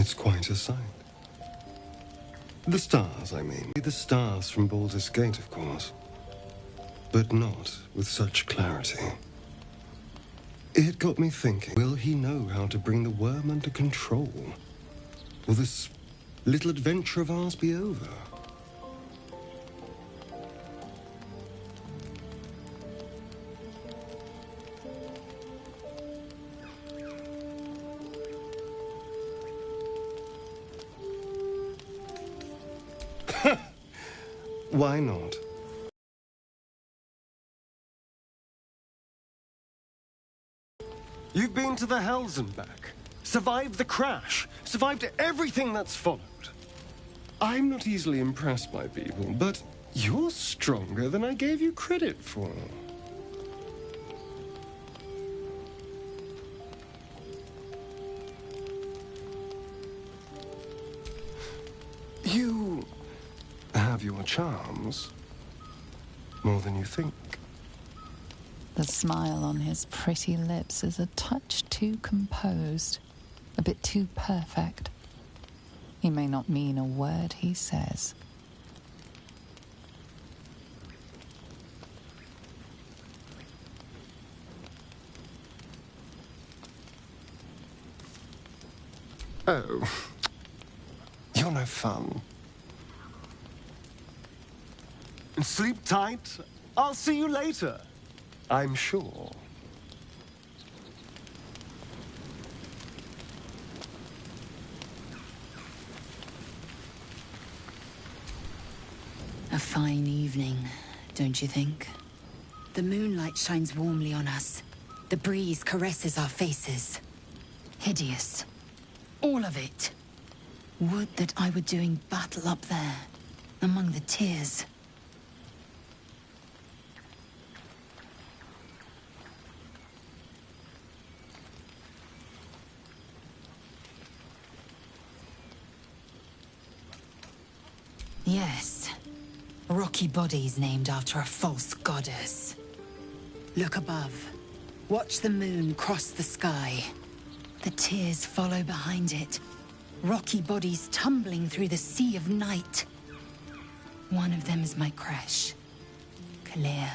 It's quite a sight. The stars, I mean. The stars from Baldur's Gate, of course. But not with such clarity. It got me thinking, will he know how to bring the worm under control? Will this little adventure of ours be over? Why not? You've been to the Hells and back, survived the crash, survived everything that's followed. I'm not easily impressed by people, but you're stronger than I gave you credit for. You have your charms, more than you think. The smile on his pretty lips is a touch too composed, a bit too perfect. He may not mean a word he says. Oh, you're no fun. Sleep tight. I'll see you later. I'm sure. A fine evening, don't you think? The moonlight shines warmly on us. The breeze caresses our faces. Hideous. All of it. Would that I were doing battle up there, among the tears. Yes. Rocky bodies named after a false goddess. Look above. Watch the moon cross the sky. The tears follow behind it. Rocky bodies tumbling through the sea of night. One of them is my crush, Clear.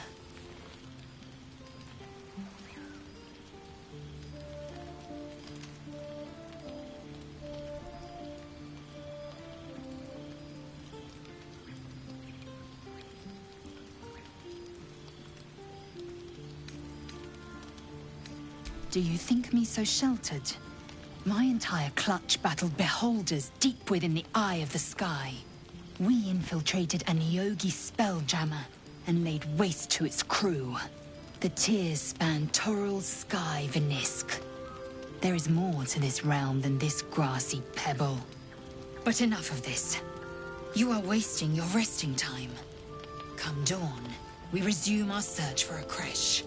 Do you think me so sheltered? My entire clutch battled beholders deep within the eye of the sky. We infiltrated a Neogi spelljammer and laid waste to its crew. The tears span Toral's sky, Vinisk. There is more to this realm than this grassy pebble. But enough of this. You are wasting your resting time. Come dawn, we resume our search for a creche.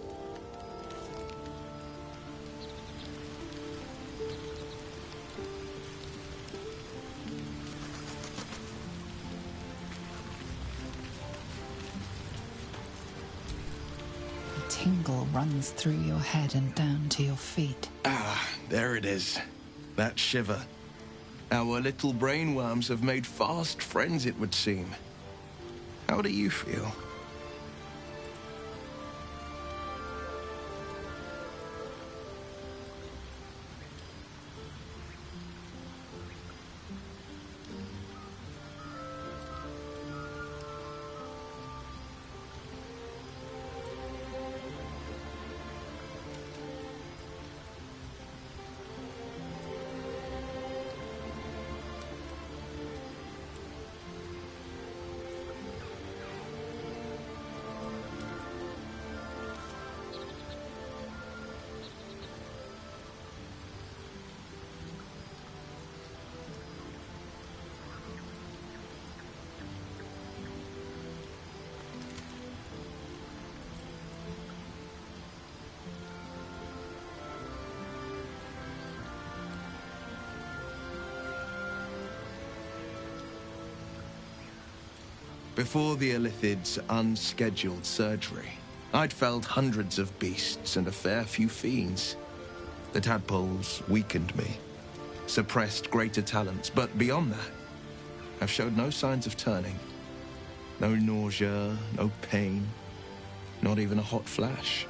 Tingle runs through your head and down to your feet. Ah, there it is. That shiver. Our little brainworms have made fast friends, it would seem. How do you feel? Before the Illithid's unscheduled surgery, I'd felled hundreds of beasts and a fair few fiends. The tadpoles weakened me. suppressed greater talents, but beyond that, have showed no signs of turning. No nausea, no pain, not even a hot flash.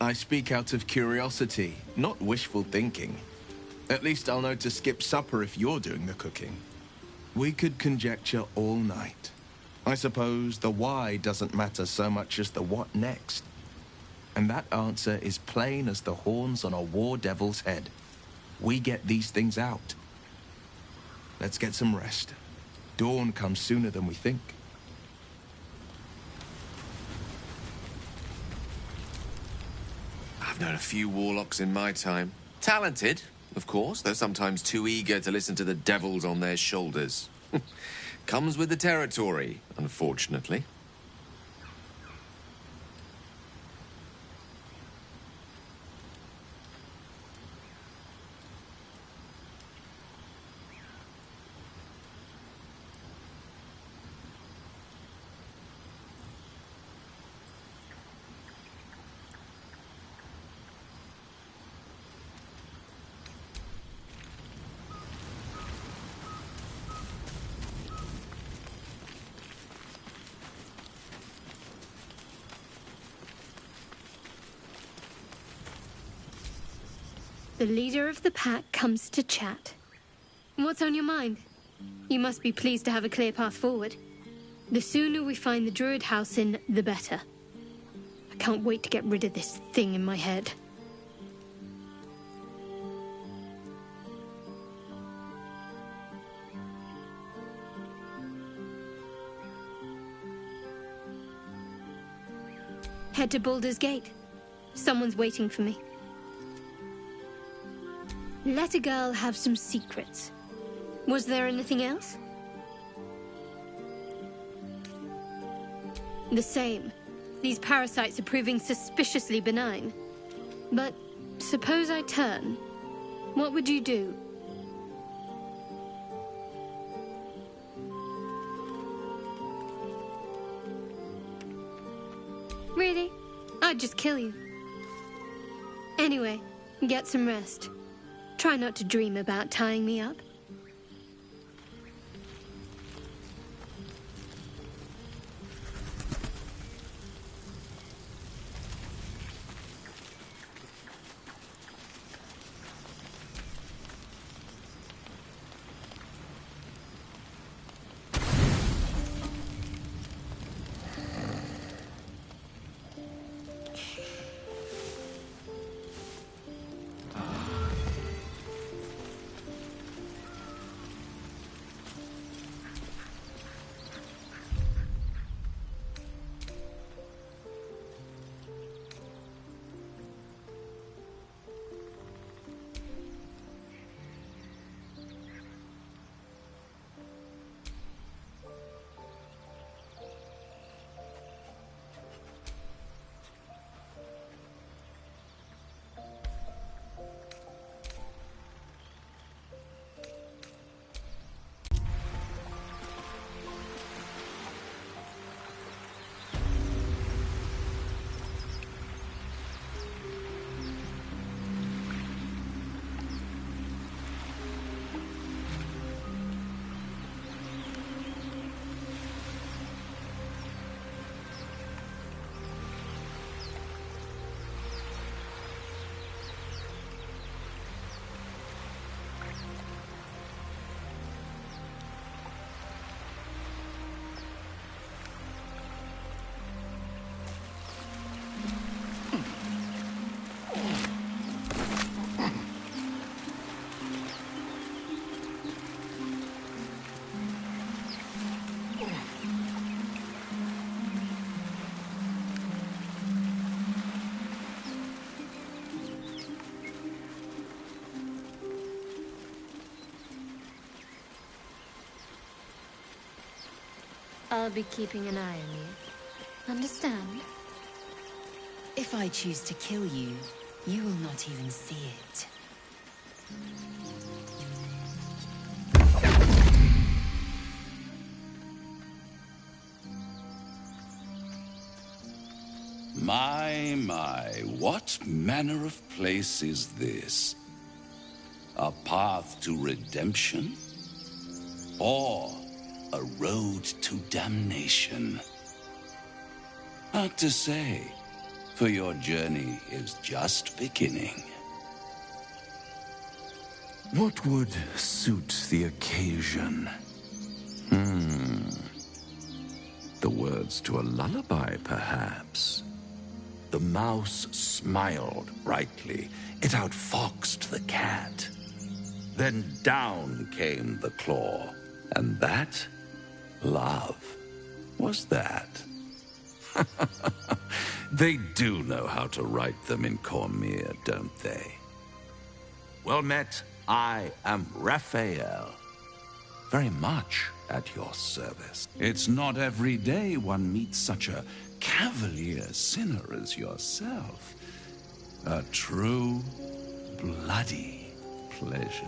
I speak out of curiosity, not wishful thinking. At least I'll know to skip supper if you're doing the cooking. We could conjecture all night. I suppose the why doesn't matter so much as the what next. And that answer is plain as the horns on a war devil's head. We get these things out. Let's get some rest. Dawn comes sooner than we think. I've known a few warlocks in my time. Talented, of course, though sometimes too eager to listen to the devils on their shoulders. Comes with the territory, unfortunately. The leader of the pack comes to chat. What's on your mind? You must be pleased to have a clear path forward. The sooner we find the Druid house in, the better. I can't wait to get rid of this thing in my head. Head to Baldur's Gate. Someone's waiting for me. Let a girl have some secrets. Was there anything else? The same. These parasites are proving suspiciously benign. But suppose I turn. What would you do? Really? I'd just kill you. Anyway, get some rest. Try not to dream about tying me up. I'll be keeping an eye on you. Understand? If I choose to kill you, you will not even see it. My, what manner of place is this? A path to redemption? Or a road to damnation? Hard to say, for your journey is just beginning. What would suit the occasion? The words to a lullaby, perhaps. The mouse smiled brightly. It outfoxed the cat. Then down came the claw. And that, love, was that. They do know how to write them in Cormier, don't they? Well met, I am Raphael. Very much at your service. It's not every day one meets such a cavalier sinner as yourself. A true, bloody pleasure.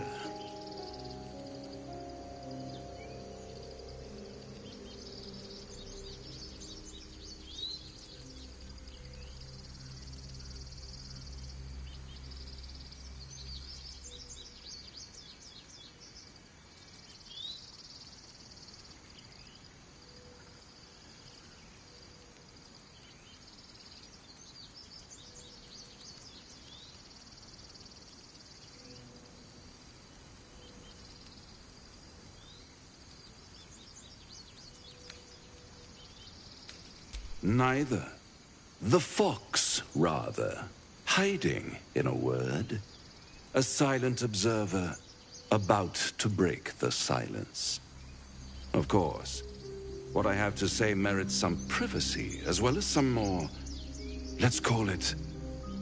Neither. The fox, rather. Hiding, in a word. A silent observer, about to break the silence. Of course, what I have to say merits some privacy, as well as some more, let's call it,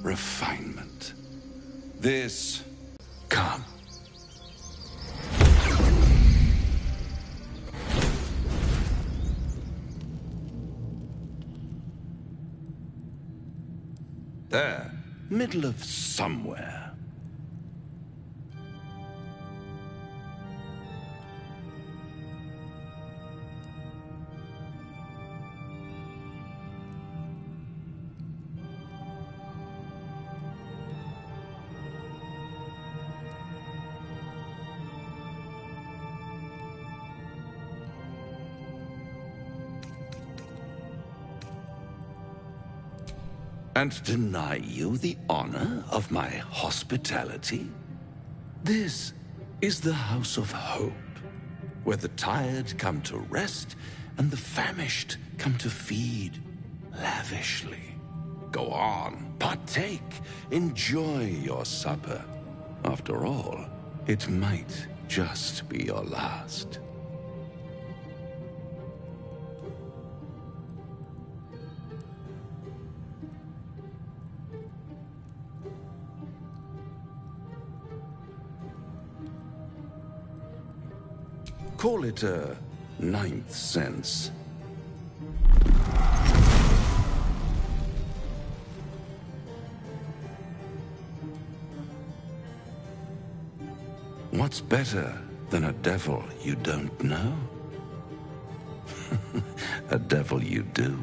refinement. This... Come. There, middle of somewhere. And deny you the honor of my hospitality? This is the House of Hope, where the tired come to rest and the famished come to feed lavishly. Go on, partake, enjoy your supper. After all, it might just be your last. Call it a ninth sense. What's better than a devil you don't know? A devil you do.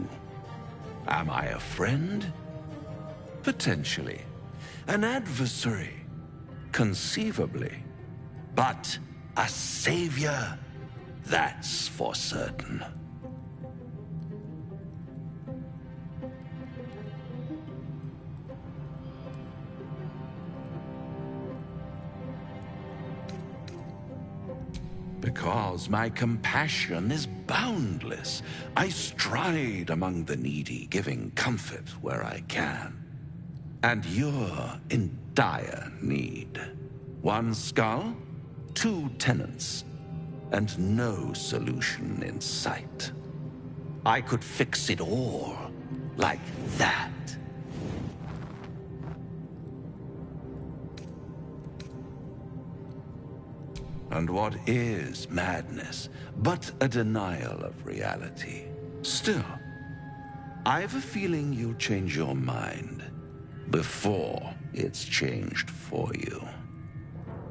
Am I a friend? Potentially. An adversary? Conceivably. But a savior? That's for certain. Because my compassion is boundless. I stride among the needy, giving comfort where I can. And you're in dire need. One skull, 2 tenants, and no solution in sight. I could fix it all, like that. And what is madness but a denial of reality? Still, I've a feeling you'll change your mind before it's changed for you.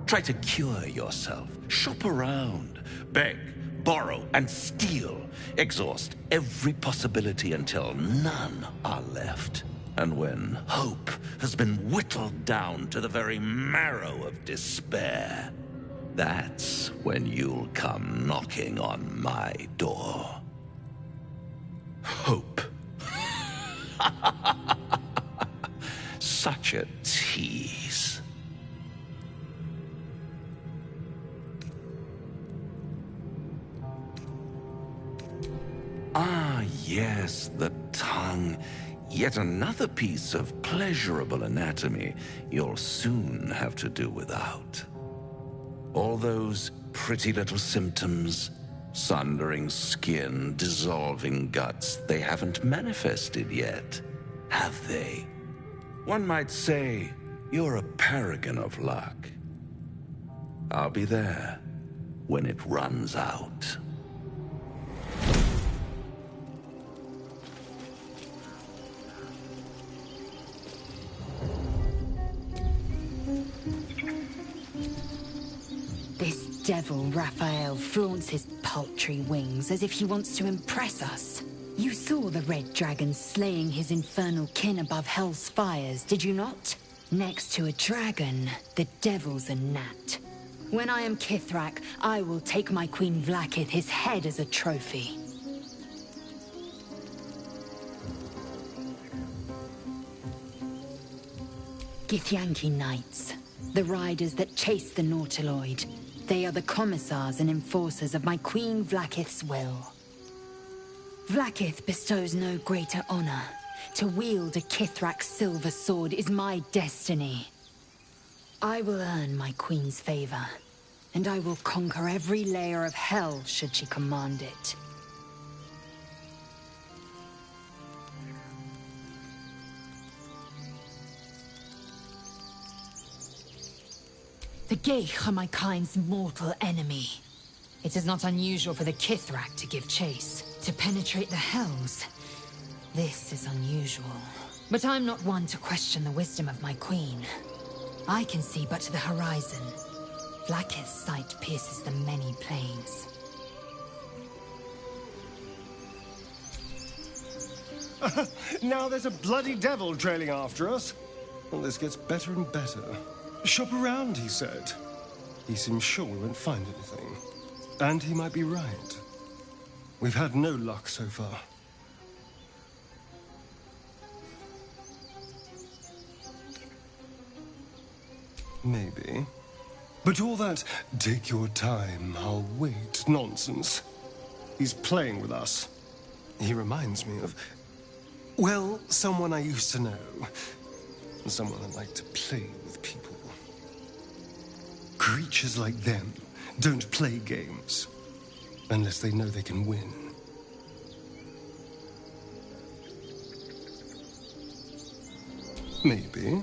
Try to cure yourself. Shop around. Beg, borrow, and steal. Exhaust every possibility until none are left. And when hope has been whittled down to the very marrow of despair, that's when you'll come knocking on my door. Hope. Such a tease. Ah, yes, the tongue. Yet another piece of pleasurable anatomy you'll soon have to do without. All those pretty little symptoms, sundering skin, dissolving guts, they haven't manifested yet, have they? One might say you're a paragon of luck. I'll be there when it runs out. This devil Raphael flaunts his paltry wings as if he wants to impress us. You saw the red dragon slaying his infernal kin above hell's fires, did you not? Next to a dragon, the devil's a gnat. When I am Kithrak, I will take my Queen Vlaakith his head as a trophy. Githyanki Knights, the riders that chase the Nautiloid. They are the commissars and enforcers of my Queen Vlaakith's will. Vlaakith bestows no greater honor. To wield a Kithrak's silver sword is my destiny. I will earn my queen's favor, and I will conquer every layer of hell should she command it. The Geich are my kind's mortal enemy. It is not unusual for the Kithrak to give chase, to penetrate the hells. This is unusual. But I'm not one to question the wisdom of my queen. I can see but to the horizon. Vlaakith's sight pierces the many plains. Now there's a bloody devil trailing after us. Well, this gets better and better. Shop around, he said. He seems sure we won't find anything. And he might be right. We've had no luck so far. Maybe. But all that, take your time, I'll wait, nonsense. He's playing with us. He reminds me of, well, someone I used to know. Someone that liked to play with people. Creatures like them don't play games unless they know they can win. Maybe.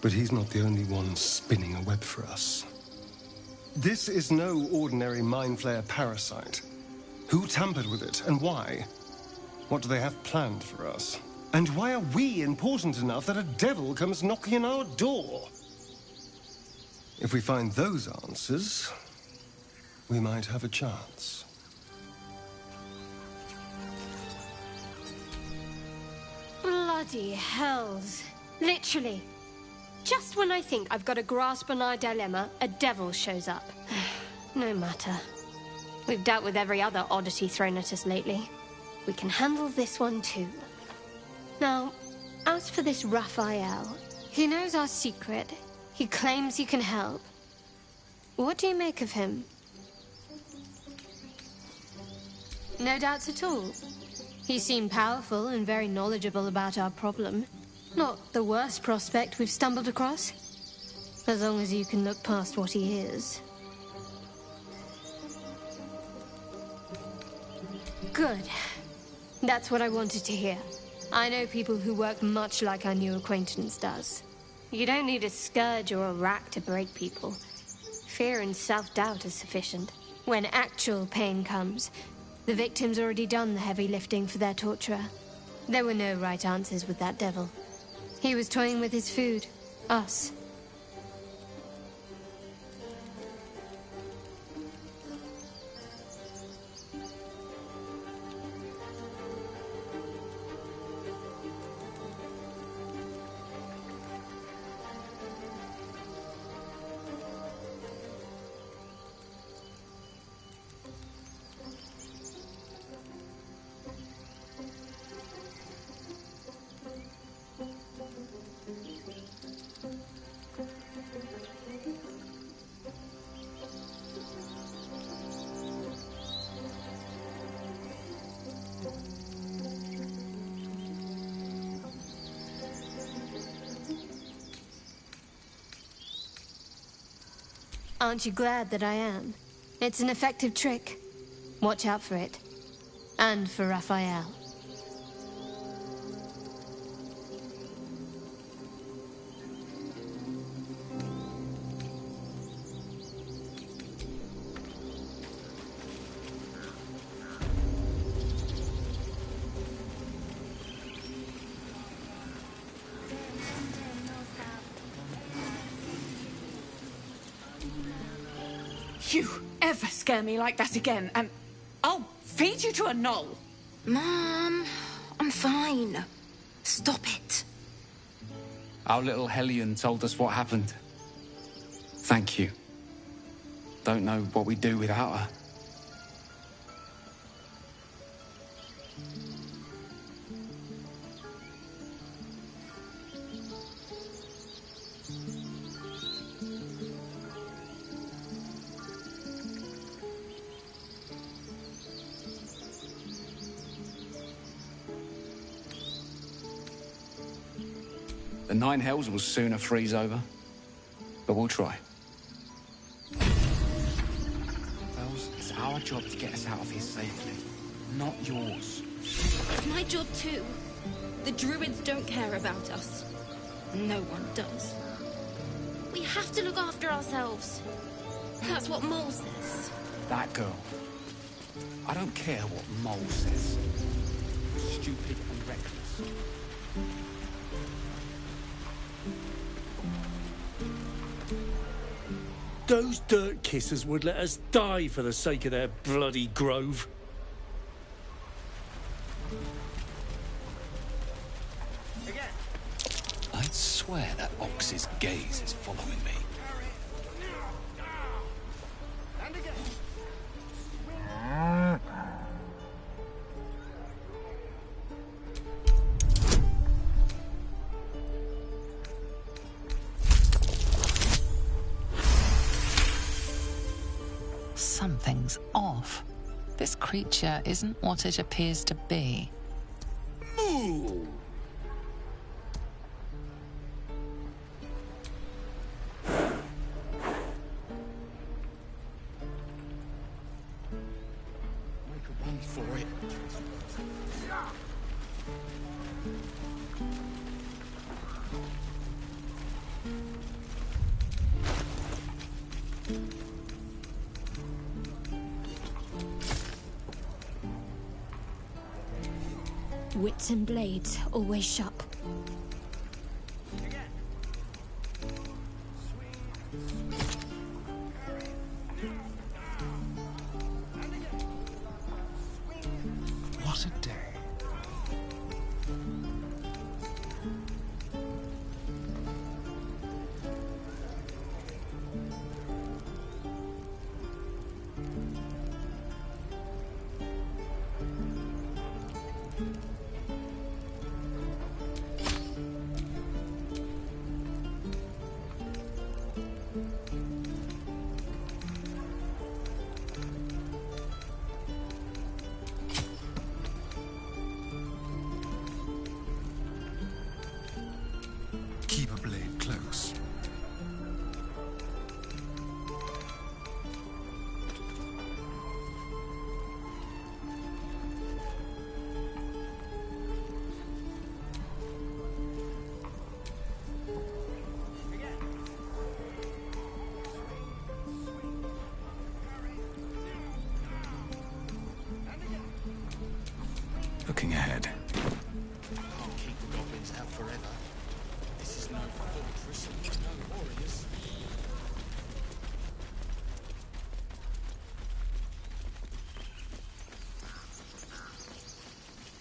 But he's not the only one spinning a web for us. This is no ordinary Mind Flayer parasite. Who tampered with it, and why? What do they have planned for us? And why are we important enough that a devil comes knocking on our door? If we find those answers, we might have a chance. Bloody hells. Literally. Just when I think I've got a grasp on our dilemma, a devil shows up. No matter. We've dealt with every other oddity thrown at us lately. We can handle this one too. Now, as for this Raphael, he knows our secret. He claims he can help. What do you make of him? No doubts at all. He seemed powerful and very knowledgeable about our problem. Not the worst prospect we've stumbled across. As long as you can look past what he is. Good. That's what I wanted to hear. I know people who work much like our new acquaintance does. You don't need a scourge or a rack to break people. Fear and self-doubt are sufficient. When actual pain comes, the victim's already done the heavy lifting for their torturer. There were no right answers with that devil. He was toying with his food. Us. Aren't you glad that I am? It's an effective trick. Watch out for it. And for Raphael. You ever scare me like that again, and I'll feed you to a knoll. Mom, I'm fine. Stop it. Our little Hellion told us what happened. Thank you. Don't know what we'd do without her. The Nine Hells will sooner freeze over, but we'll try. Wells, it's our job to get us out of here safely, not yours. It's my job too. The druids don't care about us. No one does. We have to look after ourselves. That's what Mole says. That girl. I don't care what Mole says. Stupid and reckless. Those dirt kissers would let us die for the sake of their bloody grove. I'd swear that ox's gaze is following me. Something's off. This creature isn't what it appears to be. Ooh. Make a run for it. Wits and blades, always sharp. What a day. looking ahead. Can't keep the goblins out forever. This is no fortress, no warriors.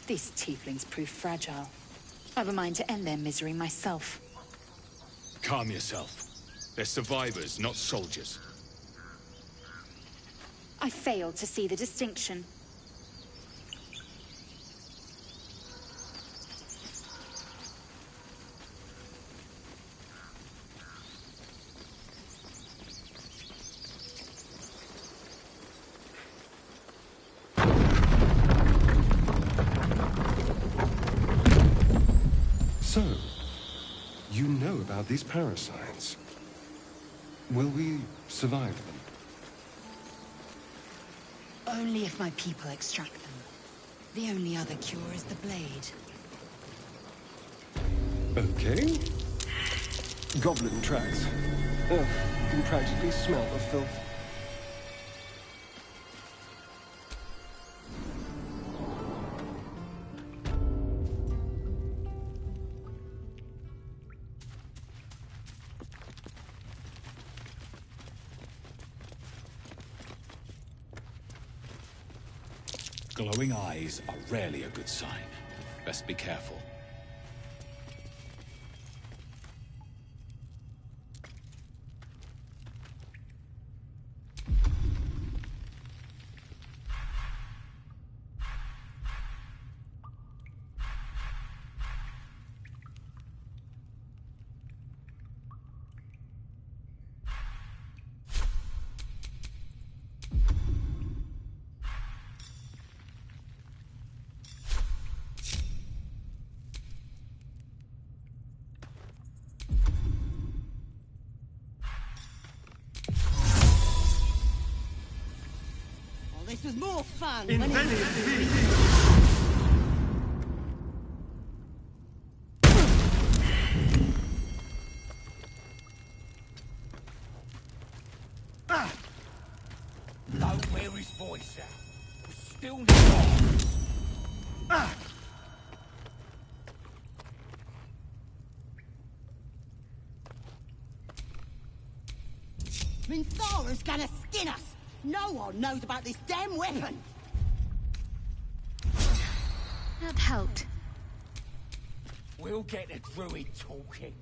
These tieflings prove fragile. I've a mind to end their misery myself. Calm yourself. They're survivors, not soldiers. I fail to see the distinction. So, you know about these parasites. Will we survive them? Only if my people extract them. The only other cure is the blade. Okay. Goblin tracks. Ugh, you can practically smell the filth. Glowing eyes are rarely a good sign. Best be careful. This was more fun. Don't wear his voice out. We're still not. Minthara's gonna skin us. No one knows about this damn weapon. That helped. We'll get the druid talking.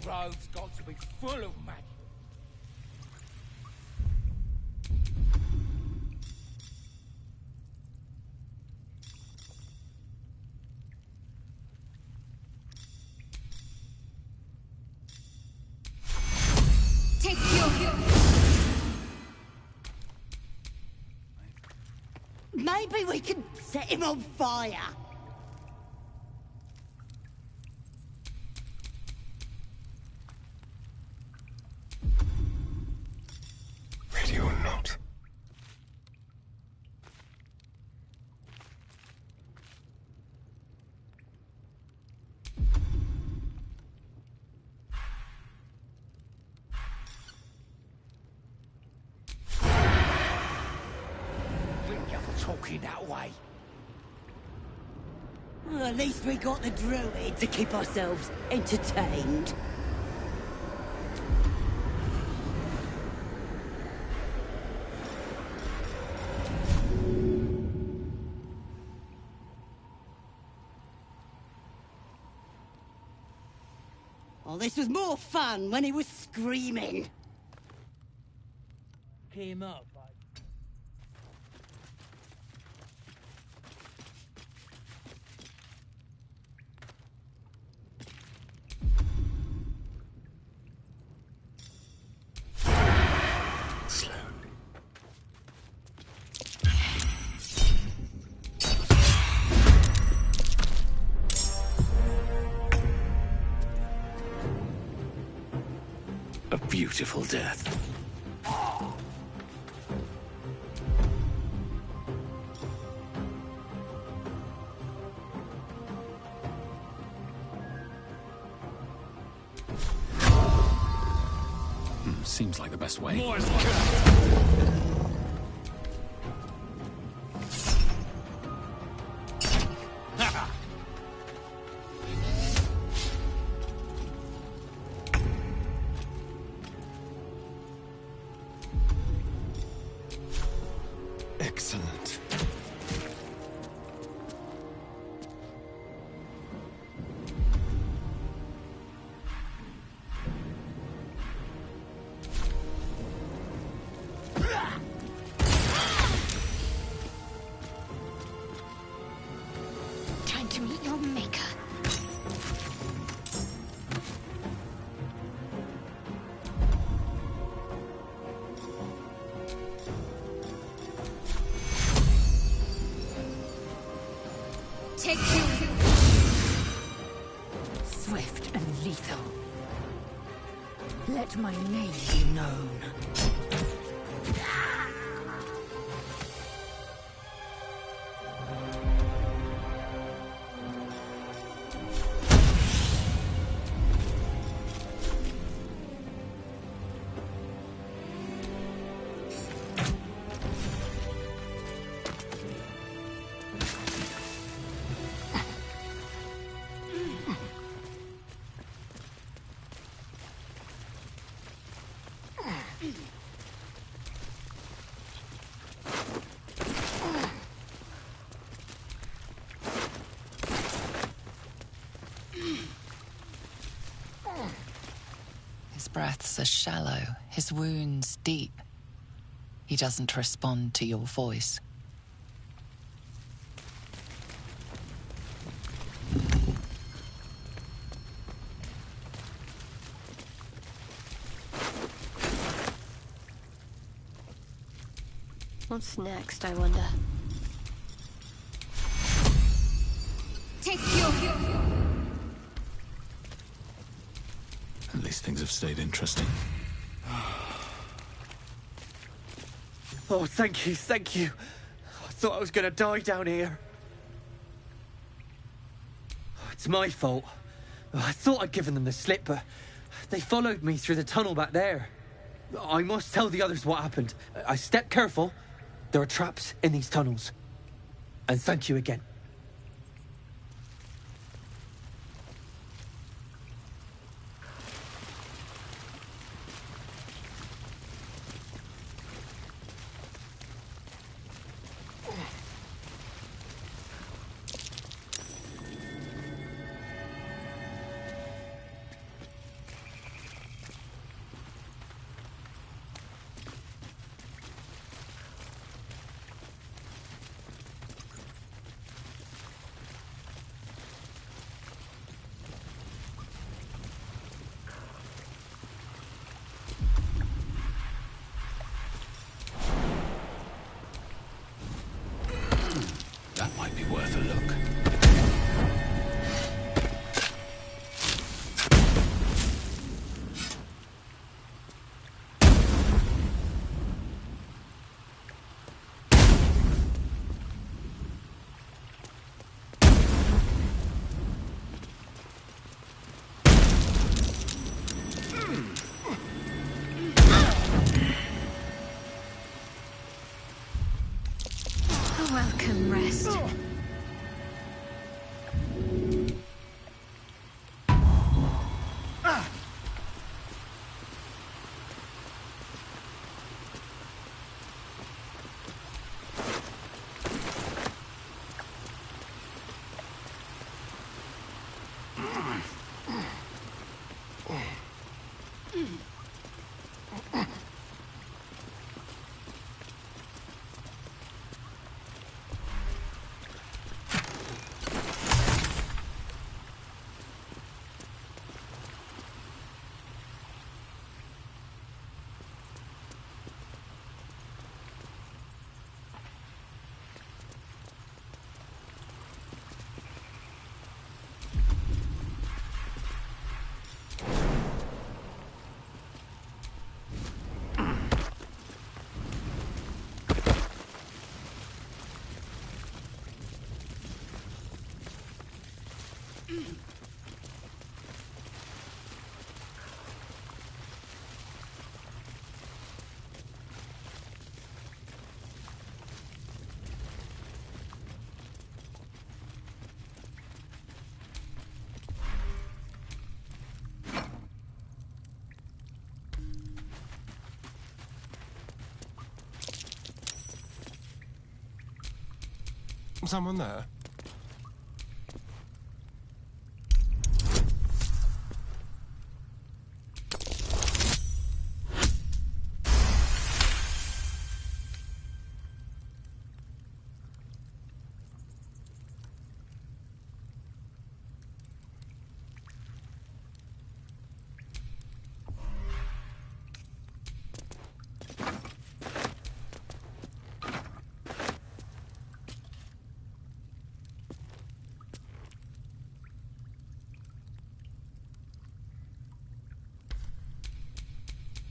Grove's got to be full of magic. Take your... Maybe we can set him on fire. Ready or not. Talking that way. Well, at least we got the druid to keep ourselves entertained. Oh, this was more fun when he was screaming. Came up. A beautiful death. Seems like the best way. Excellent. Time to meet your maker. Take two. Swift and lethal. Let my name be known. His breaths are shallow, his wounds deep. He doesn't respond to your voice. What's next, I wonder? Take you. At least things have stayed interesting. Oh, thank you, thank you. I thought I was gonna die down here. Oh, it's my fault. I thought I'd given them the slip, but they followed me through the tunnel back there. I must tell the others what happened. I stepped careful. There are traps in these tunnels. And thank you again. That might be worth a look. A welcome rest. Someone there?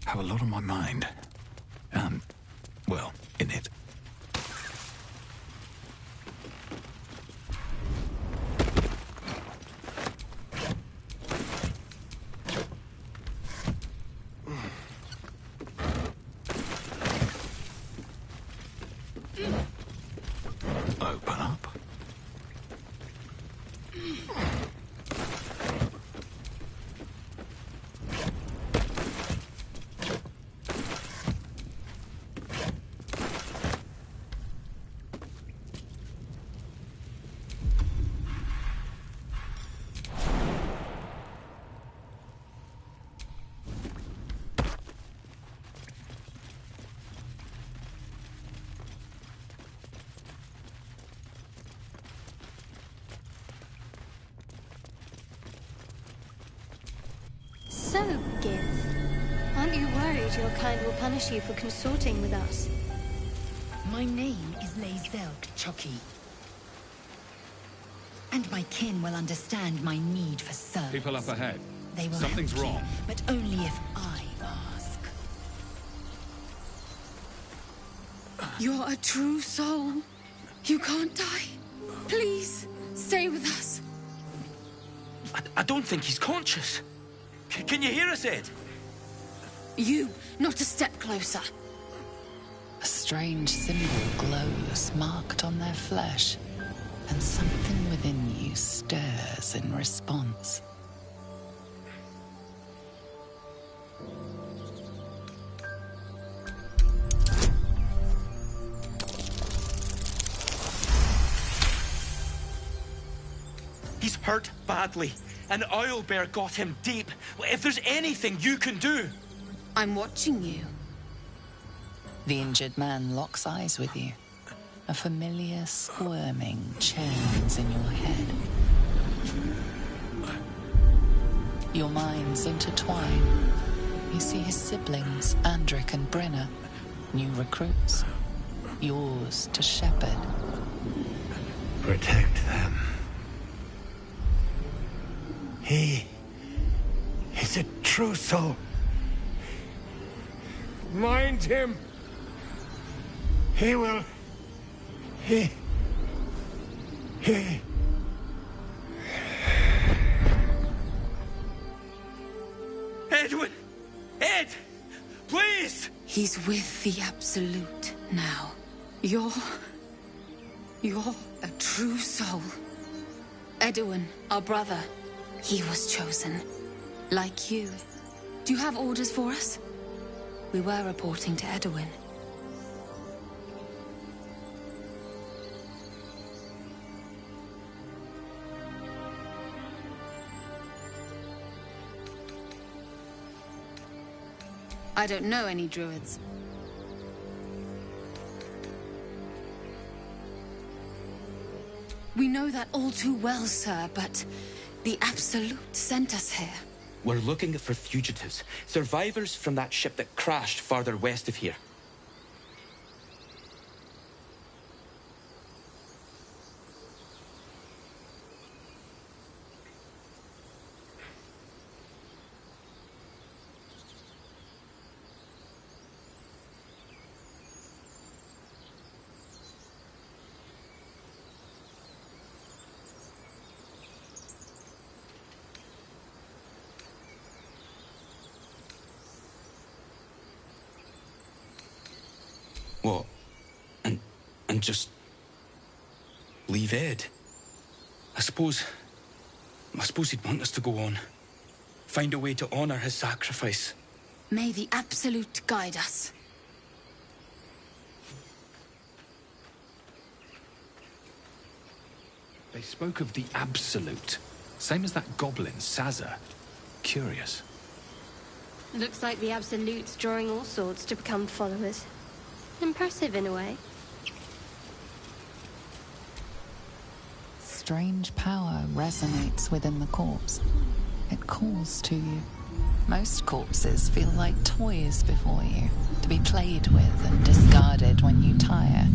Have a lot on my mind. Well, in it. Open up. So, Give, aren't you worried your kind will punish you for consorting with us? My name is Lazelk Chucky. And my kin will understand my need for service. People up ahead. They will Something's help you, wrong. but only if I ask. You're a true soul. You can't die. Please, stay with us. I don't think he's conscious. Can you hear us, Ed? You, not a step closer. A strange symbol glows, marked on their flesh, and something within you stirs in response. He's hurt badly. An owlbear got him deep. If there's anything you can do... I'm watching you. The injured man locks eyes with you. A familiar squirming churns in your head. Your minds intertwine. You see his siblings, Andric and Brenna, new recruits. Yours to shepherd. Protect them. He is a true soul. Mind him. He will. He. Edwin! Ed! Please! He's with the Absolute now. You're a true soul. Edwin, our brother, he was chosen. Like you. Do you have orders for us? We were reporting to Edwin. I don't know any druids. We know that all too well, sir, but the Absolute sent us here. We're looking for fugitives. Survivors from that ship that crashed farther west of here. What? And just leave Ed? I suppose he'd want us to go on. Find a way to honor his sacrifice. May the Absolute guide us. They spoke of the Absolute. Same as that goblin, Sazza. Curious. Looks like the Absolute's drawing all sorts to become followers. Impressive in a way. Strange power resonates within the corpse. It calls to you. Most corpses feel like toys before you, to be played with and discarded when you tire.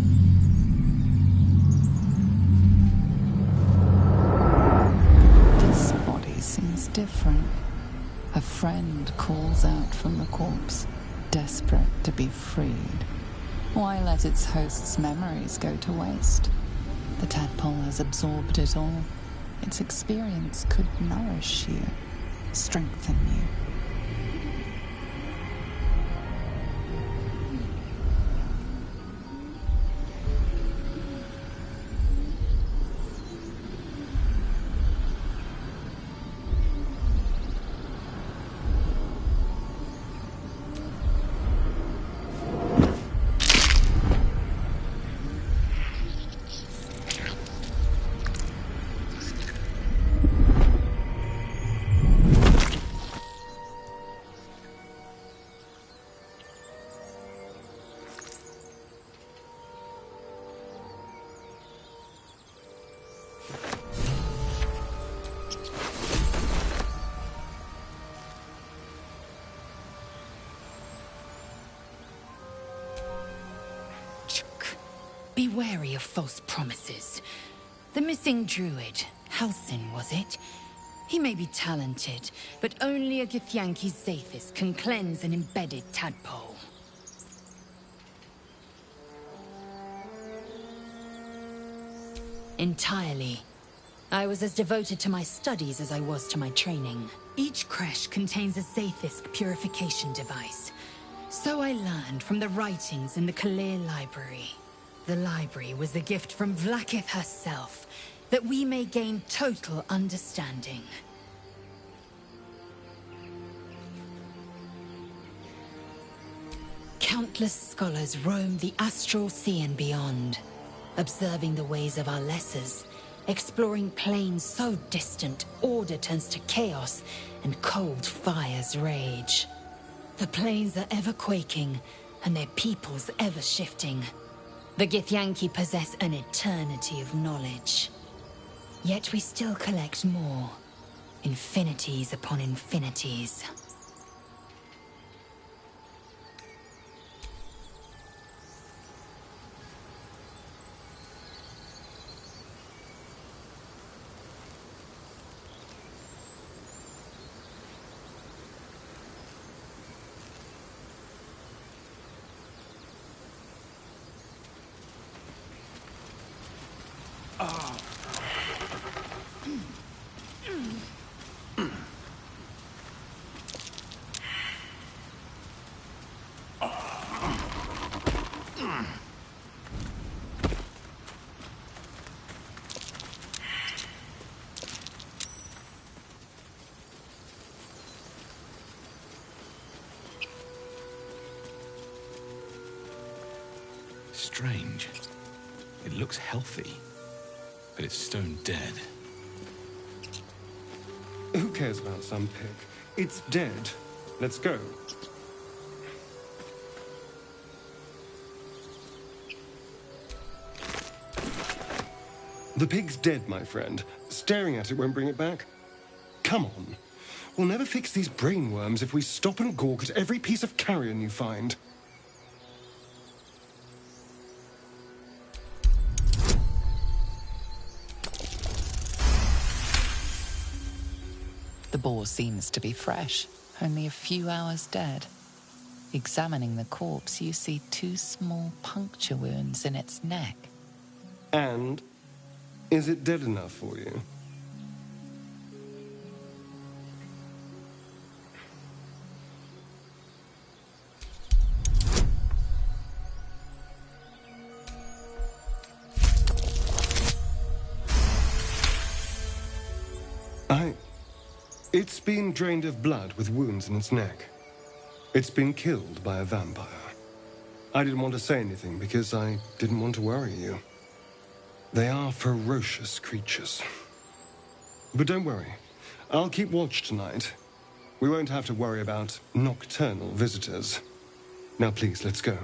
This body seems different. A friend calls out from the corpse, desperate to be freed. Why let its host's memories go to waste? The tadpole has absorbed it all. Its experience could nourish you, strengthen you. Be wary of false promises. The missing druid, Halsin, was it? He may be talented, but only a Githyanki Zathis can cleanse an embedded tadpole. Entirely. I was as devoted to my studies as I was to my training. Each creche contains a Zathisk purification device. So I learned from the writings in the Kalir Library. The library was a gift from Vlaakith herself, that we may gain total understanding. Countless scholars roam the astral sea and beyond, observing the ways of our lessers, exploring planes so distant order turns to chaos and cold fires rage. The planes are ever quaking, and their peoples ever shifting. The Githyanki possess an eternity of knowledge. Yet we still collect more. Infinities upon infinities. Strange. It looks healthy, but it's stone dead. Who cares about some pig? It's dead. Let's go. The pig's dead, my friend. Staring at it won't bring it back. Come on. We'll never fix these brainworms if we stop and gawk at every piece of carrion you find. The boar seems to be fresh, only a few hours dead. Examining the corpse, you see 2 small puncture wounds in its neck. And is it dead enough for you? It's been drained of blood with wounds in its neck. It's been killed by a vampire. I didn't want to say anything because I didn't want to worry you. They are ferocious creatures. But don't worry. I'll keep watch tonight. We won't have to worry about nocturnal visitors. Now please, let's go.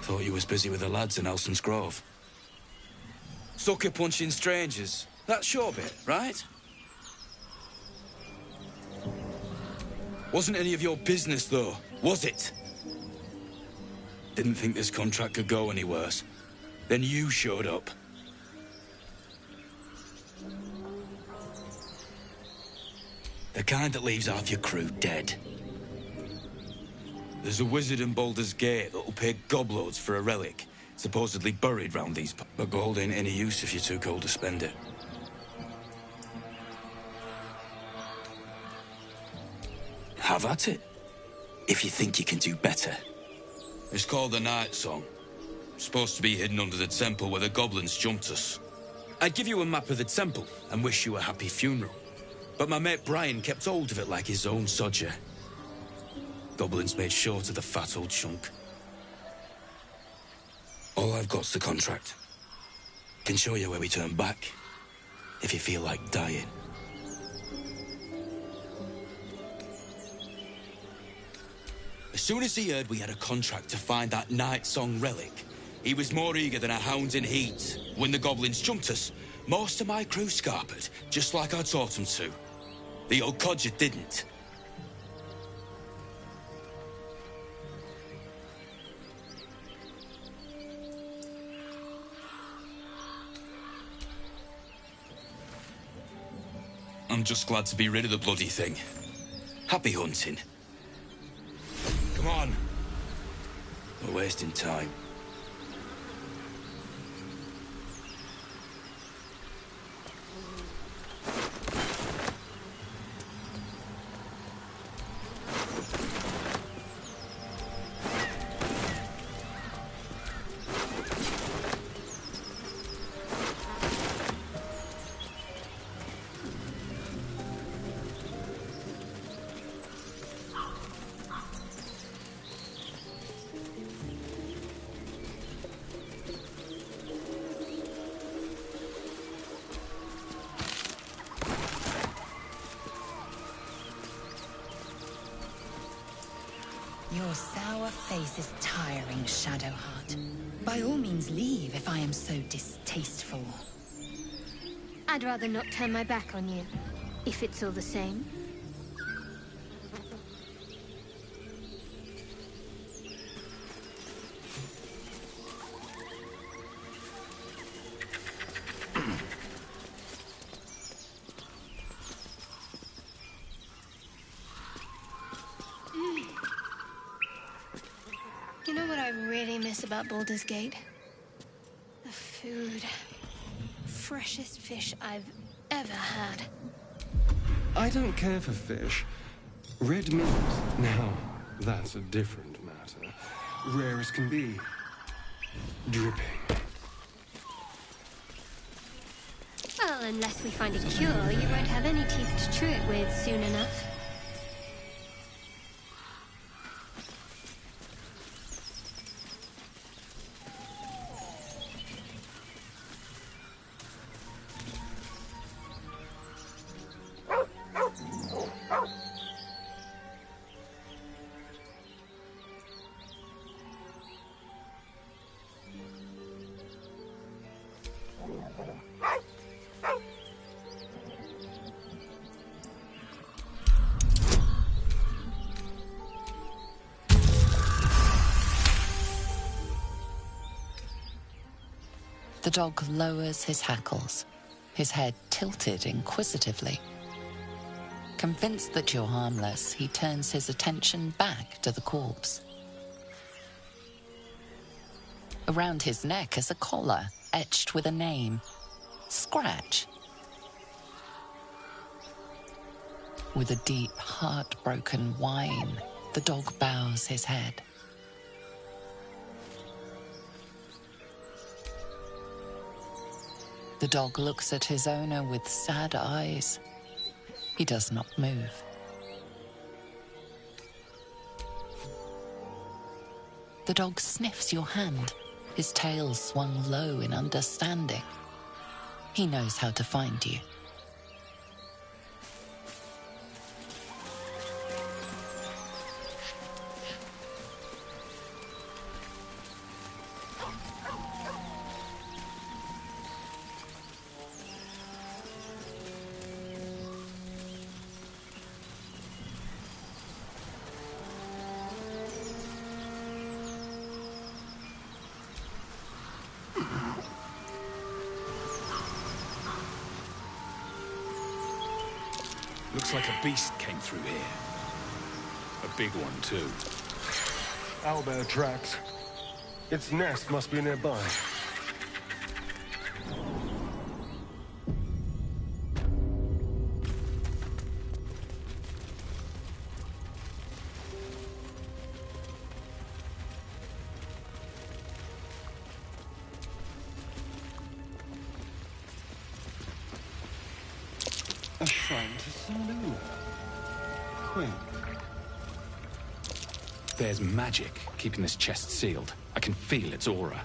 Thought you was busy with the lads in Elson's Grove. Sucker punching strangers. That's your bit, right? Wasn't any of your business, though, was it? Didn't think this contract could go any worse. Then you showed up. The kind that leaves half your crew dead. There's a wizard in Baldur's Gate that'll pay gobloads for a relic, supposedly buried round these but gold ain't any use if you're too cold to spend it. Have at it, if you think you can do better. It's called the Night Song. Supposed to be hidden under the temple where the goblins jumped us. I'd give you a map of the temple and wish you a happy funeral. But my mate Brian kept hold of it like his own sodger. Goblins made short of the fat old chunk. All I've got's the contract. Can show you where we turn back, if you feel like dying. As soon as he heard we had a contract to find that Night Song relic, he was more eager than a hound in heat. When the goblins jumped us, most of my crew scarpered, just like I taught them to. The old codger didn't. I'm just glad to be rid of the bloody thing. Happy hunting. Come on. We're wasting time. Your sour face is tiring, Shadowheart. By all means leave if I am so distasteful. I'd rather not turn my back on you, if it's all the same. You know what I really miss about Baldur's Gate? The food. Freshest fish I've ever had. I don't care for fish. Red meat, now, that's a different matter. Rare as can be. Dripping. Well, unless we find a cure, you won't have any teeth to chew it with soon enough. The dog lowers his hackles, his head tilted inquisitively. Convinced that you're harmless, he turns his attention back to the corpse. Around his neck is a collar etched with a name, Scratch. With a deep, heartbroken whine, the dog bows his head. The dog looks at his owner with sad eyes. He does not move. The dog sniffs your hand, his tail swung low in understanding. He knows how to find you. Looks like a beast came through here. A big one, too. Owlbear tracks. Its nest must be nearby. A shrine to Seluna. Queen. There's magic keeping this chest sealed. I can feel its aura.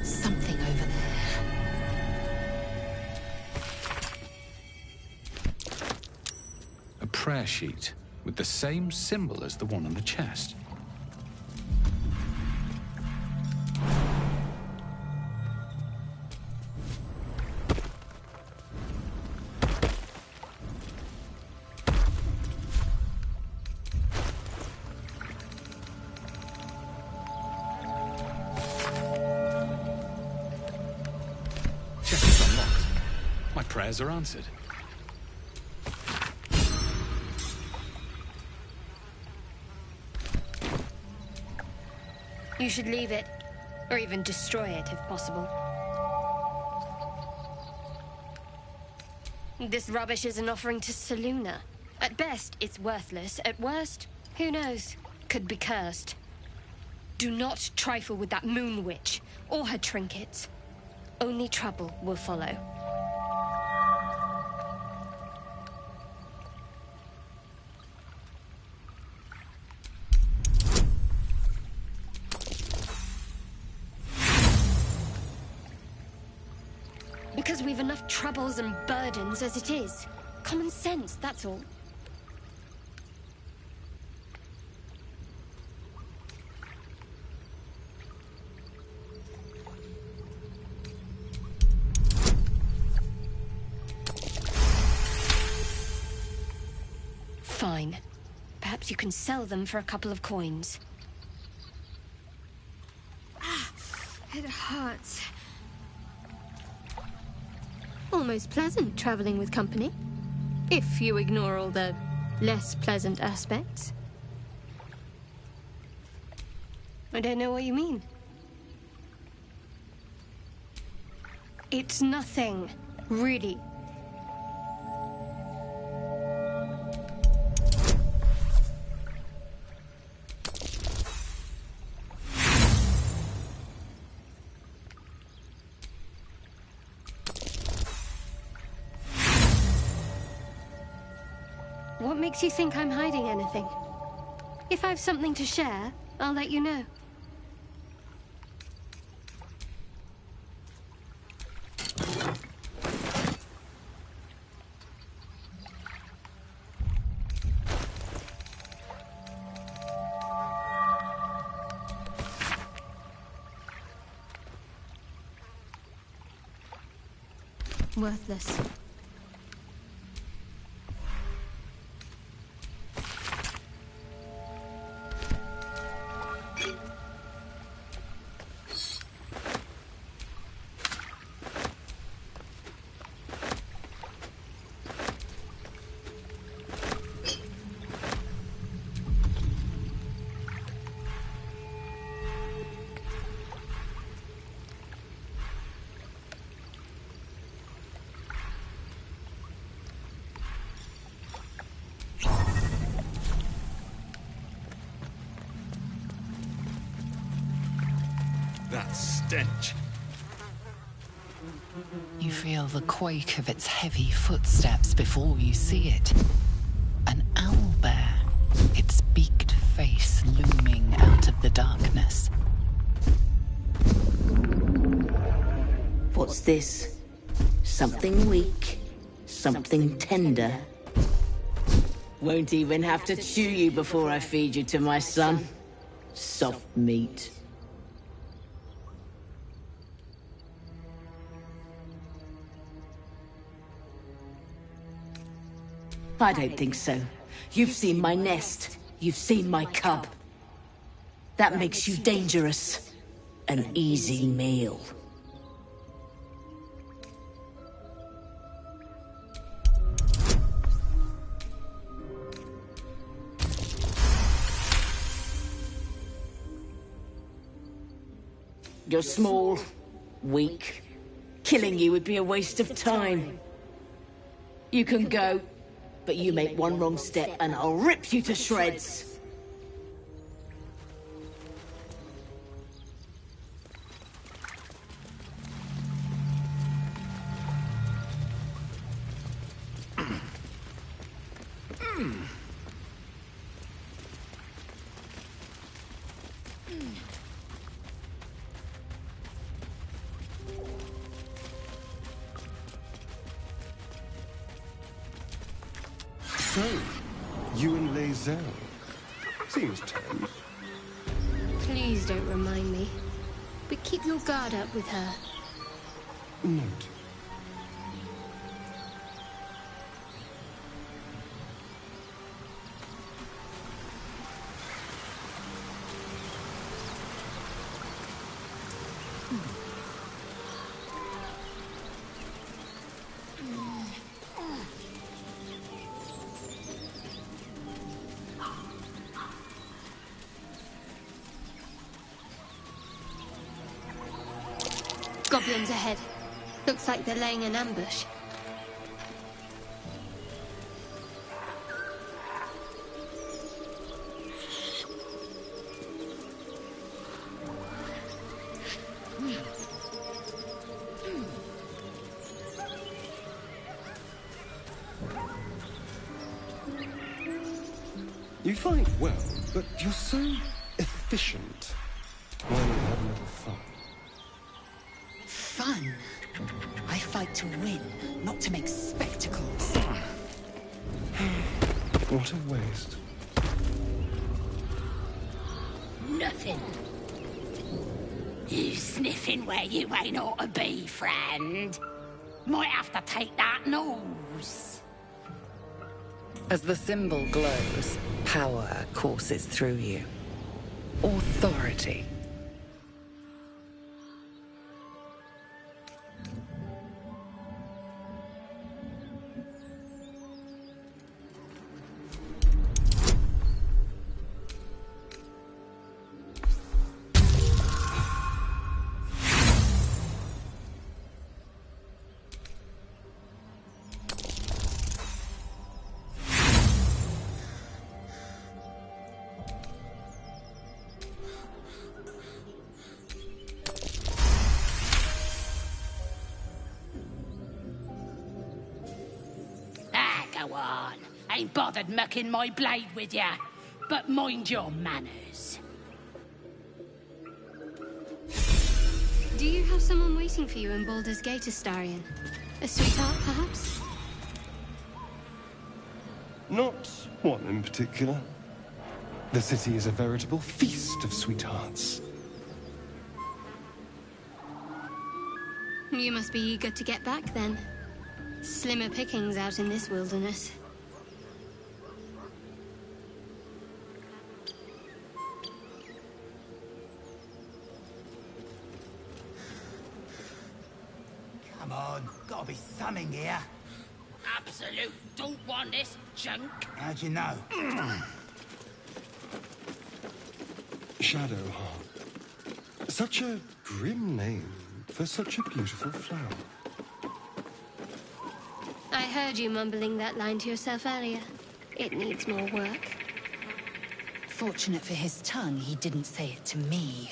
Something over there. A prayer sheet with the same symbol as the one on the chest. Chest is unlocked. My prayers are answered. You should leave it, or even destroy it if possible. This rubbish is an offering to Seluna. At best, it's worthless. At worst, who knows? Could be cursed. Do not trifle with that moon witch, or her trinkets. Only trouble will follow. Because we've enough troubles and burdens as it is. Common sense, that's all. Fine. Perhaps you can sell them for a couple of coins. Ah, it hurts. Almost pleasant traveling with company. If you ignore all the less pleasant aspects. I don't know what you mean. It's nothing, really. What makes you think I'm hiding anything? If I've something to share, I'll let you know. Worthless. That stench. You feel the quake of its heavy footsteps before you see it. An owlbear, its beaked face looming out of the darkness. What's this? Something weak, something tender. Won't even have to chew you before I feed you to my son. Soft meat. I don't think so. You've seen my nest. You've seen my cub. That makes you dangerous. An easy meal. You're small, weak. Killing you would be a waste of time. You can go, but you make one wrong step and I'll rip you to shreds. So, you and Lae'zel. Seems tense. Please don't remind me. But keep your guard up with her. Note. Goblins ahead. Looks like they're laying an ambush. You fight well, but you're so efficient. Why not have a little fun? Fun? I fight to win, not to make spectacles. What a waste. Nothing. You sniffing where you ain't ought to be, friend. Might have to take that nose. As the symbol glows, power courses through you. Authority. Go on. Ain't bothered mucking my blade with ya. But mind your manners. Do you have someone waiting for you in Baldur's Gate, Astarion? A sweetheart, perhaps? Not one in particular. The city is a veritable feast of sweethearts. You must be eager to get back, then. Slimmer pickings out in this wilderness. Come on, gotta be something here. Absolute don't want this junk. How'd you know? Shadowheart. Such a grim name for such a beautiful flower. I heard you mumbling that line to yourself earlier. It needs more work. Fortunate for his tongue, he didn't say it to me.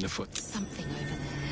Afoot. Something over there.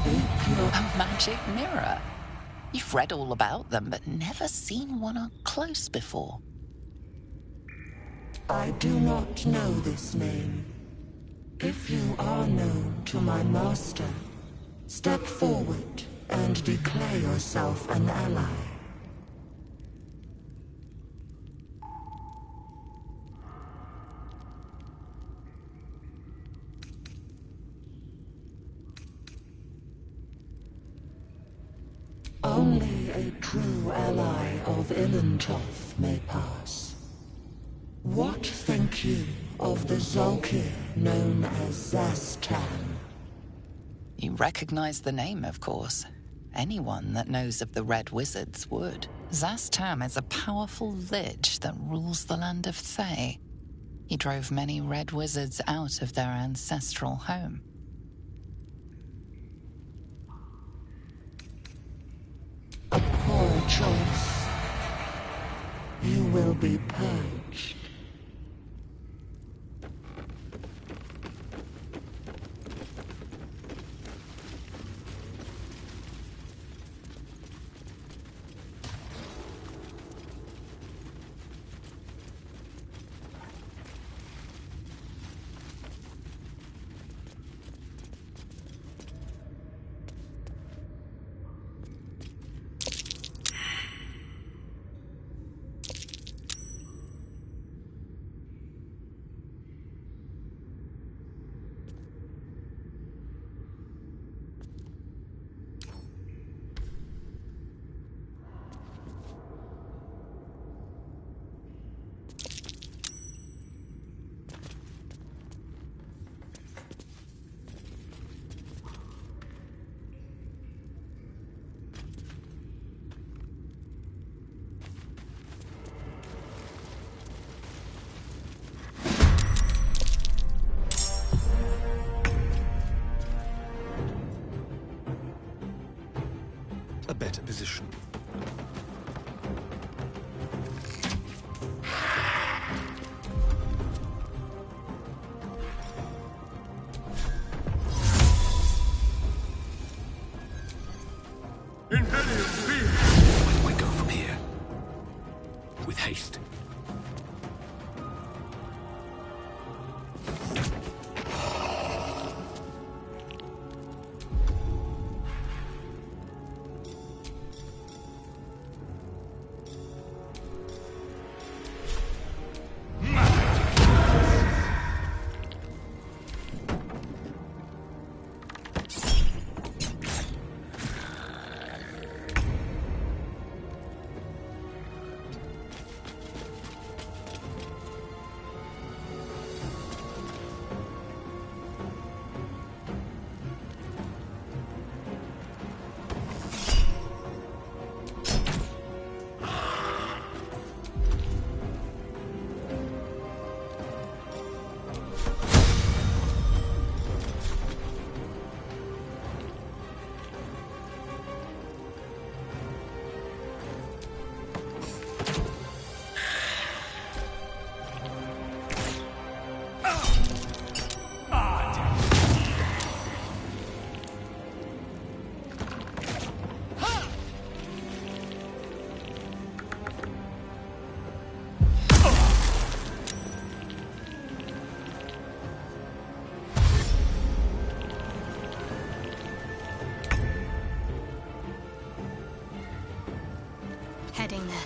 A magic mirror. You've read all about them, but never seen one up close before. I do not know this name. If you are known to my master, step forward and declare yourself an ally. Only a true ally of Ilintoth may pass. What think you of the Zolkir known as Zastan? You recognize the name, of course. Anyone that knows of the Red Wizards would. Zastam is a powerful lich that rules the land of Thay. He drove many Red Wizards out of their ancestral home. A poor choice. You will be purged. A better position. Where do I go from here? With haste. Heading there.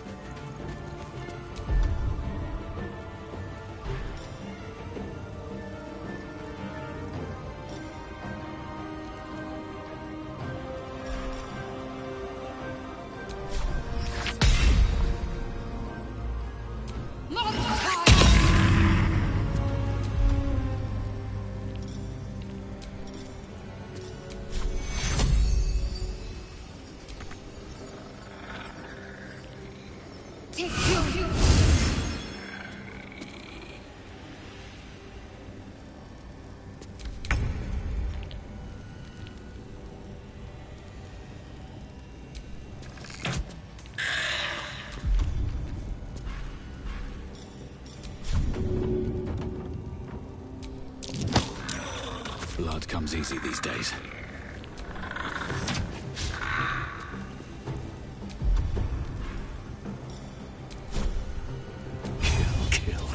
Blood comes easy these days.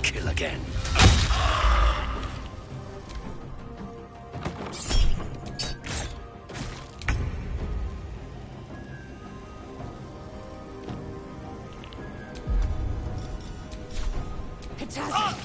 Kill again. It has it.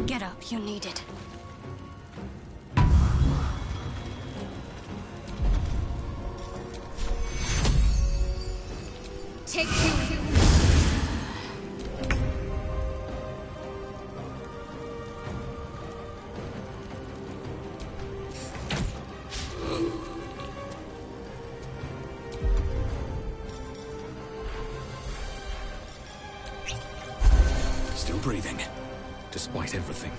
Get up, you need it. Take you. Still breathing, despite everything.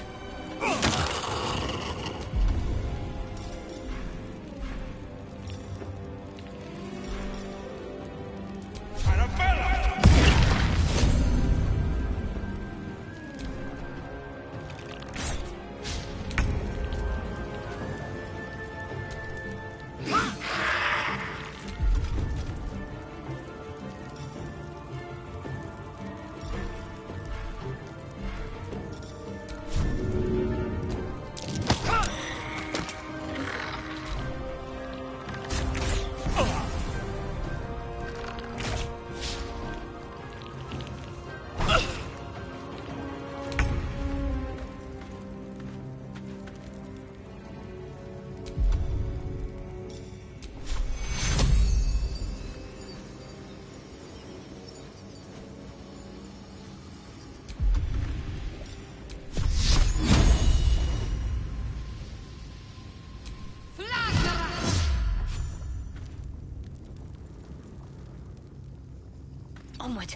Onward.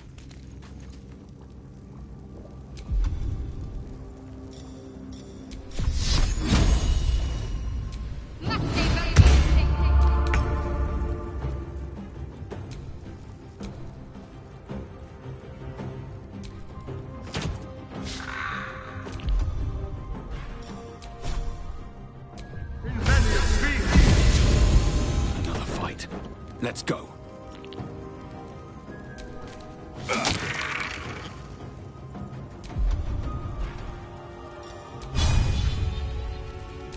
Another fight. Let's go.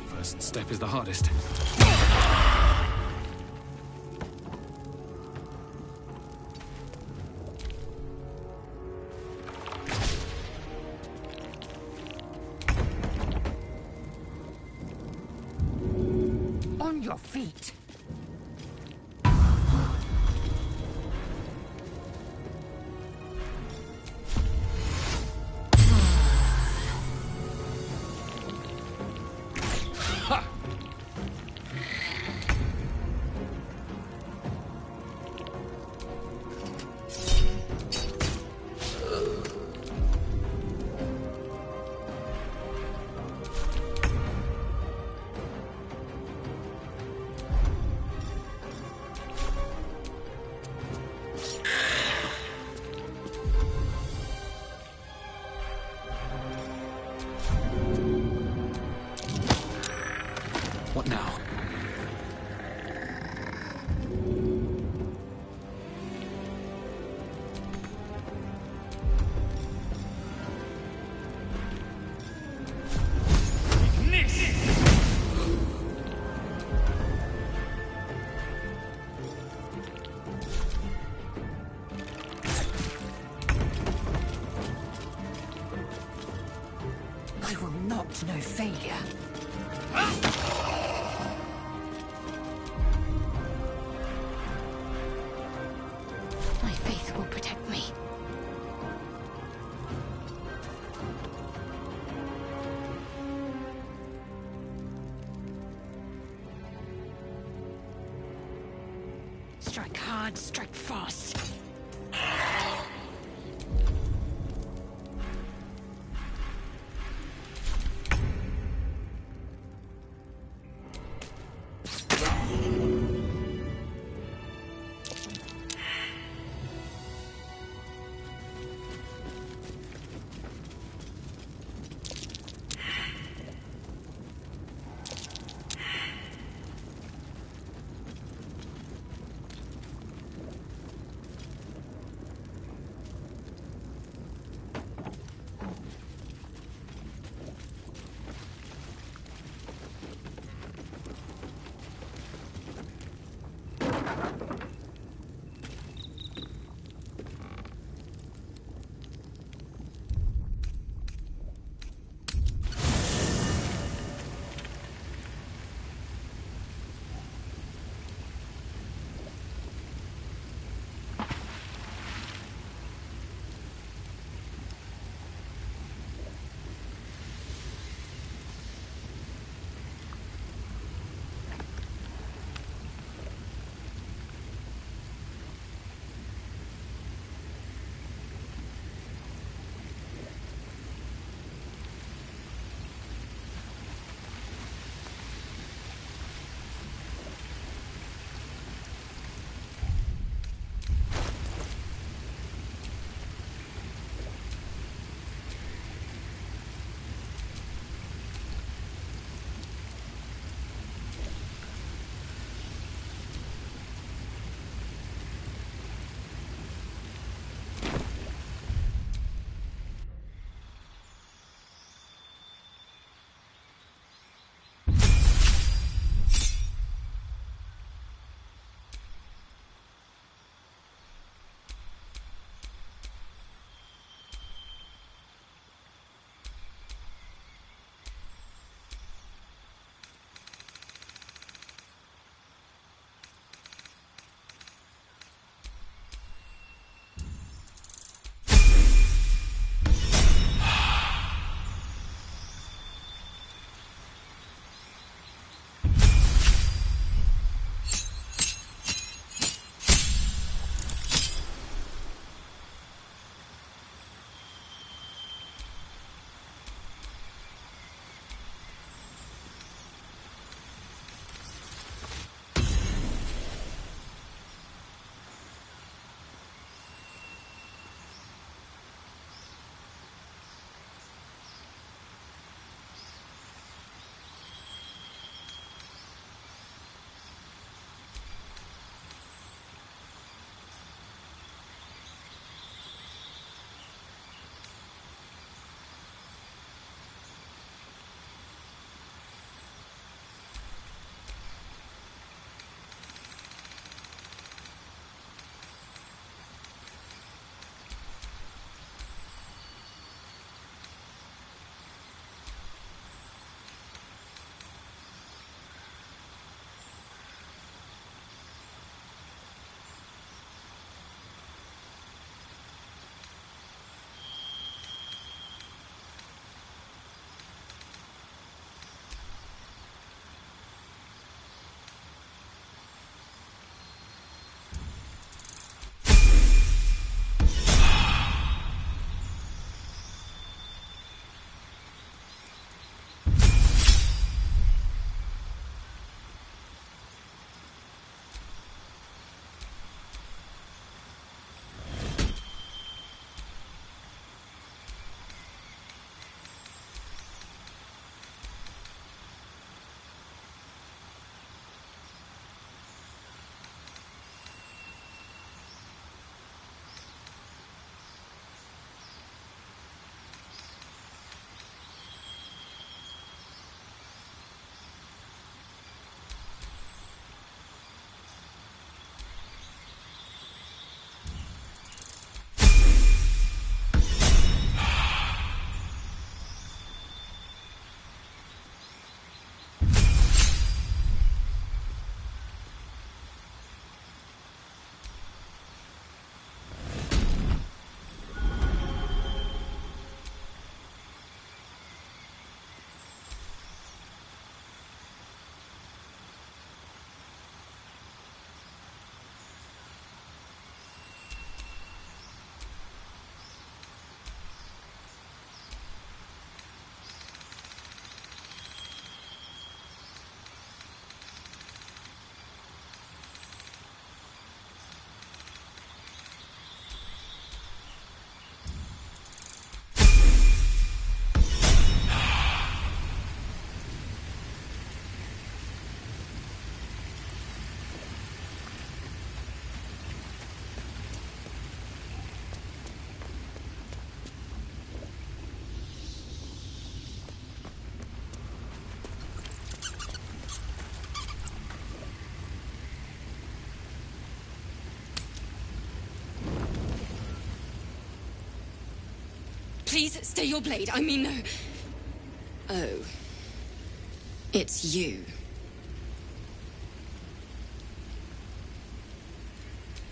First step is the hardest. On your feet. What now? I will not know failure. My faith will protect me. Strike hard, strike fast. Please, stay your blade. I mean, no. Oh. It's you.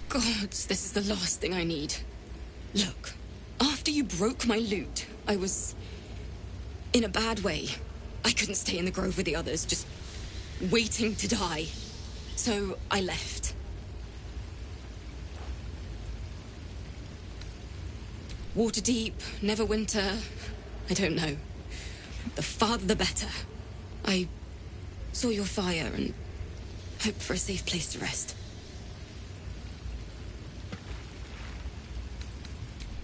Gods, this is the last thing I need. Look, after you broke my lute, I was... in a bad way. I couldn't stay in the grove with the others, just waiting to die. So I left. Waterdeep, Neverwinter, I don't know. The farther the better. I saw your fire and hoped for a safe place to rest.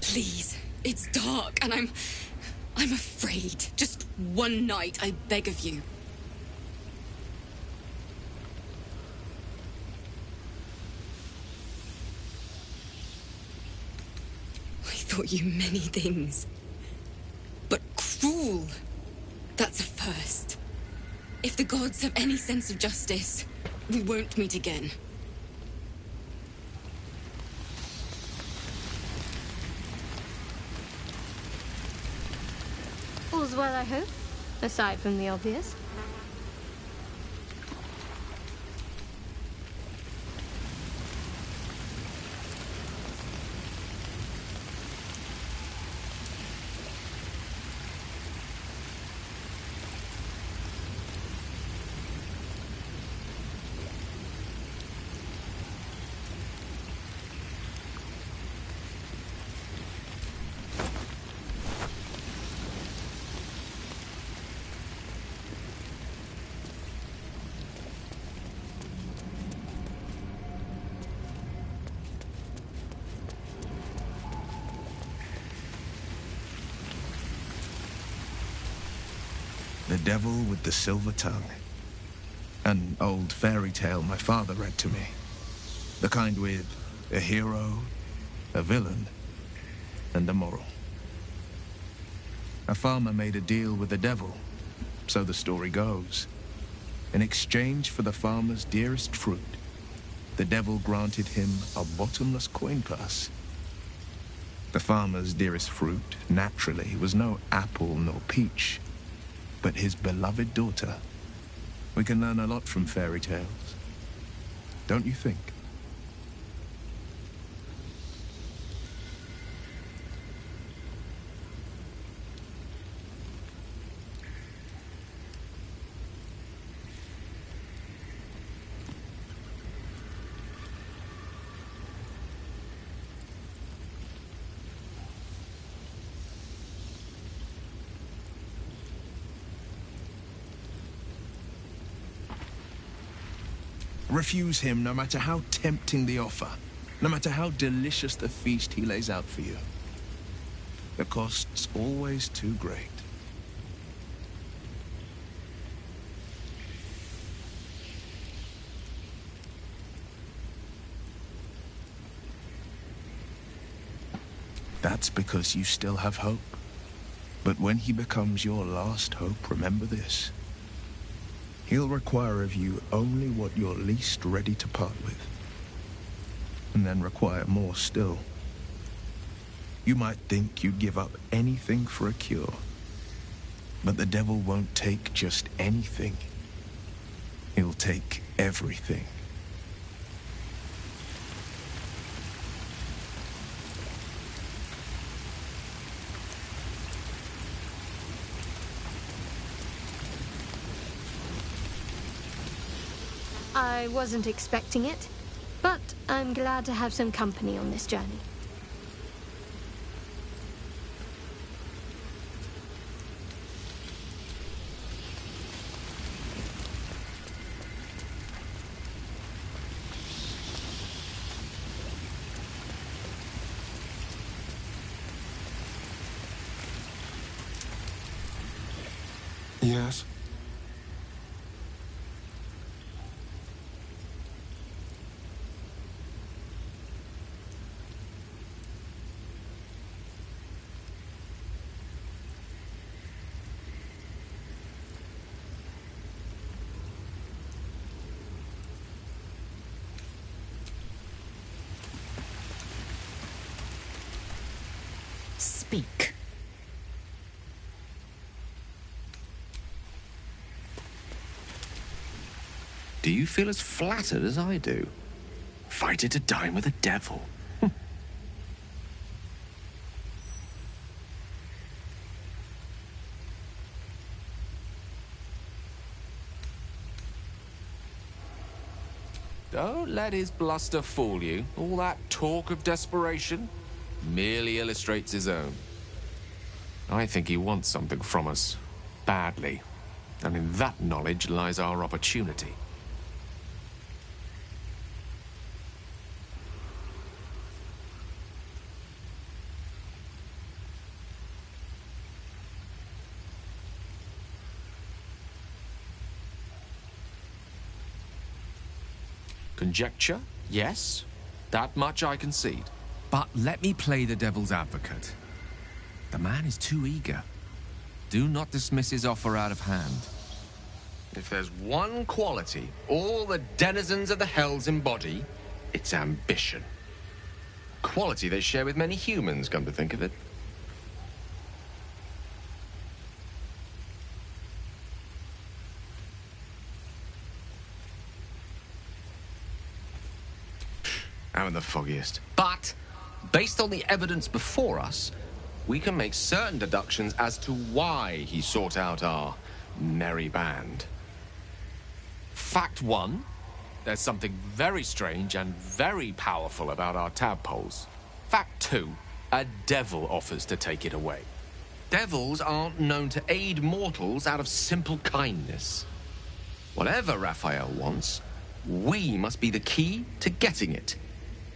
Please, it's dark and I'm afraid. Just one night, I beg of you. I thought you many things. But cruel, that's a first. If the gods have any sense of justice, we won't meet again. All's well, I hope, aside from the obvious. The Devil with the Silver Tongue. An old fairy tale my father read to me. The kind with a hero, a villain, and a moral. A farmer made a deal with the devil, so the story goes. In exchange for the farmer's dearest fruit, the devil granted him a bottomless coin purse. The farmer's dearest fruit, naturally, was no apple nor peach, but his beloved daughter. We can learn a lot from fairy tales, don't you think? Refuse him no matter how tempting the offer, no matter how delicious the feast he lays out for you. The cost's always too great. That's because you still have hope. But when he becomes your last hope, remember this. He'll require of you only what you're least ready to part with. And then require more still. You might think you'd give up anything for a cure. But the devil won't take just anything. He'll take everything. I wasn't expecting it, but I'm glad to have some company on this journey. Yes? Speak. Do you feel as flattered as I do? Fighter to dine with a devil. Don't let his bluster fool you. All that talk of desperation merely illustrates his own. I think he wants something from us, badly. And in that knowledge lies our opportunity. Conjecture, yes. That much I concede. But let me play the devil's advocate. The man is too eager. Do not dismiss his offer out of hand. If there's one quality all the denizens of the hells embody, it's ambition. Quality they share with many humans, come to think of it. I'm the foggiest. But, based on the evidence before us, we can make certain deductions as to why he sought out our merry band. Fact one, there's something very strange and very powerful about our tadpoles. Fact two, a devil offers to take it away. Devils aren't known to aid mortals out of simple kindness. Whatever Raphael wants, we must be the key to getting it,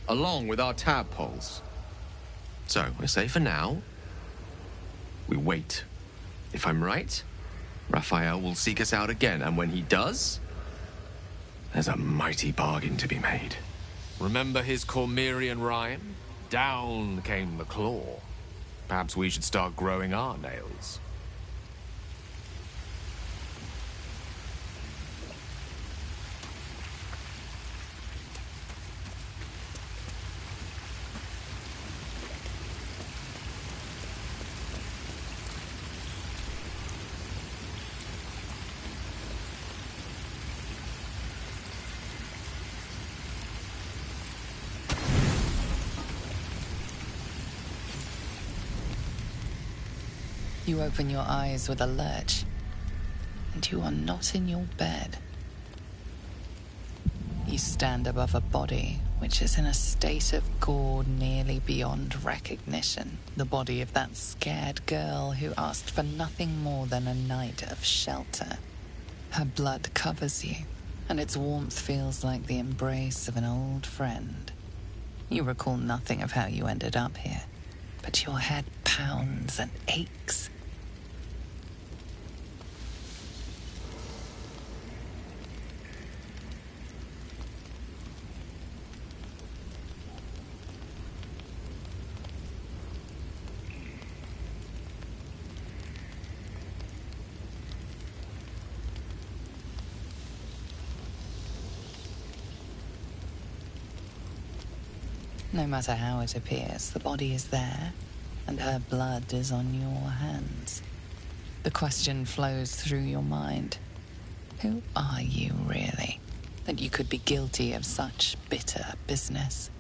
along with our tadpoles. So, I say for now, we wait. If I'm right, Raphael will seek us out again, and when he does, there's a mighty bargain to be made. Remember his Cormyrean rhyme? Down came the claw. Perhaps we should start growing our nails. You open your eyes with a lurch, and you are not in your bed. You stand above a body which is in a state of gore nearly beyond recognition. The body of that scared girl who asked for nothing more than a night of shelter. Her blood covers you, and its warmth feels like the embrace of an old friend. You recall nothing of how you ended up here, but your head pounds and aches. No matter how it appears, the body is there, and her blood is on your hands. The question flows through your mind. Who are you, really, that you could be guilty of such bitter business?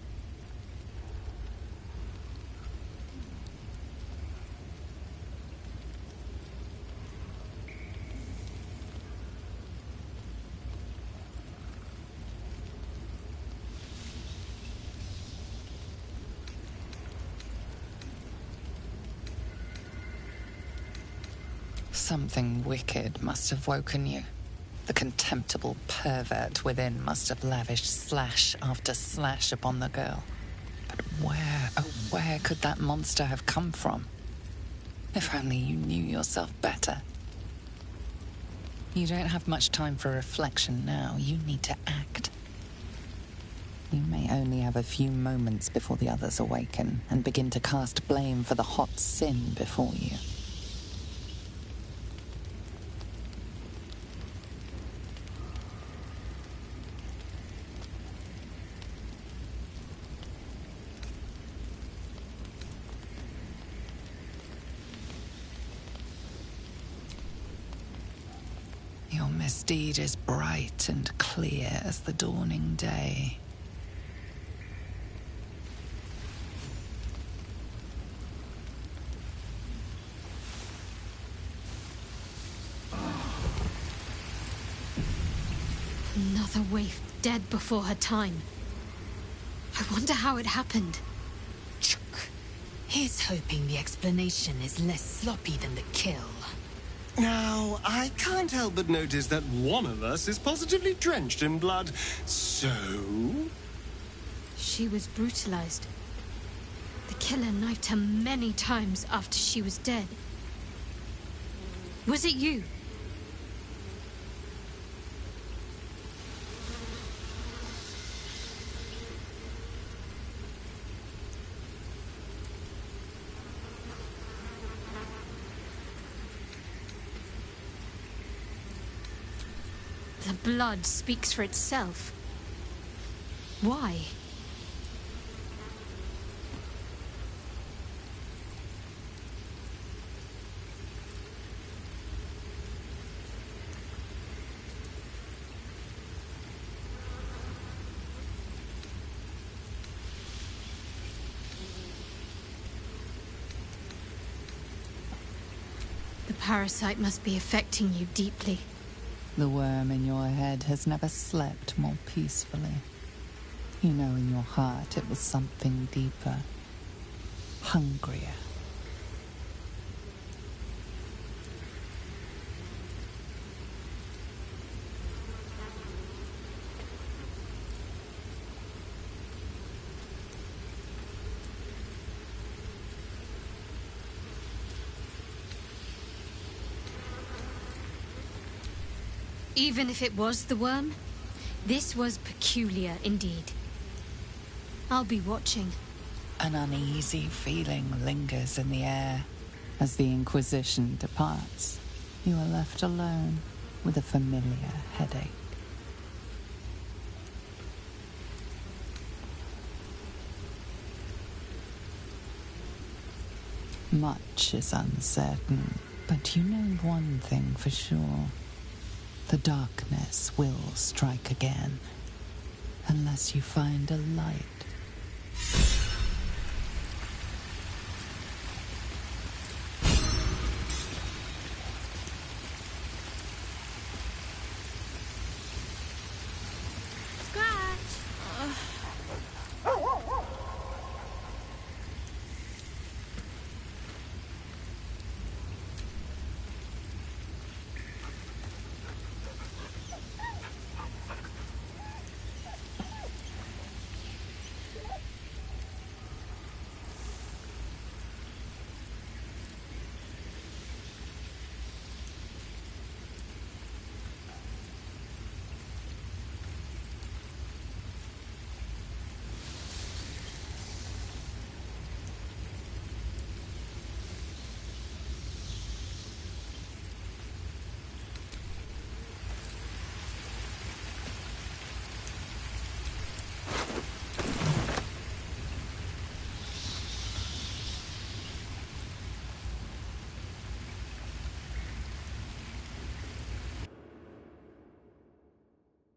Something wicked must have woken you. The contemptible pervert within must have lavished slash after slash upon the girl. But where, oh where could that monster have come from? If only you knew yourself better. You don't have much time for reflection now. You need to act. You may only have a few moments before the others awaken and begin to cast blame for the hot sin before you. Your misdeed is bright and clear as the dawning day. Another waif dead before her time. I wonder how it happened. Here's hoping the explanation is less sloppy than the kill. Now, I can't help but notice that one of us is positively drenched in blood. So? She was brutalized. The killer knifed her many times after she was dead. Was it you? The blood speaks for itself. Why? The parasite must be affecting you deeply. The worm in your head has never slept more peacefully. You know in your heart it was something deeper, hungrier. Even if it was the worm, this was peculiar indeed. I'll be watching. An uneasy feeling lingers in the air. As the Inquisition departs, you are left alone with a familiar headache. Much is uncertain, but you know one thing for sure. The darkness will strike again, unless you find a light.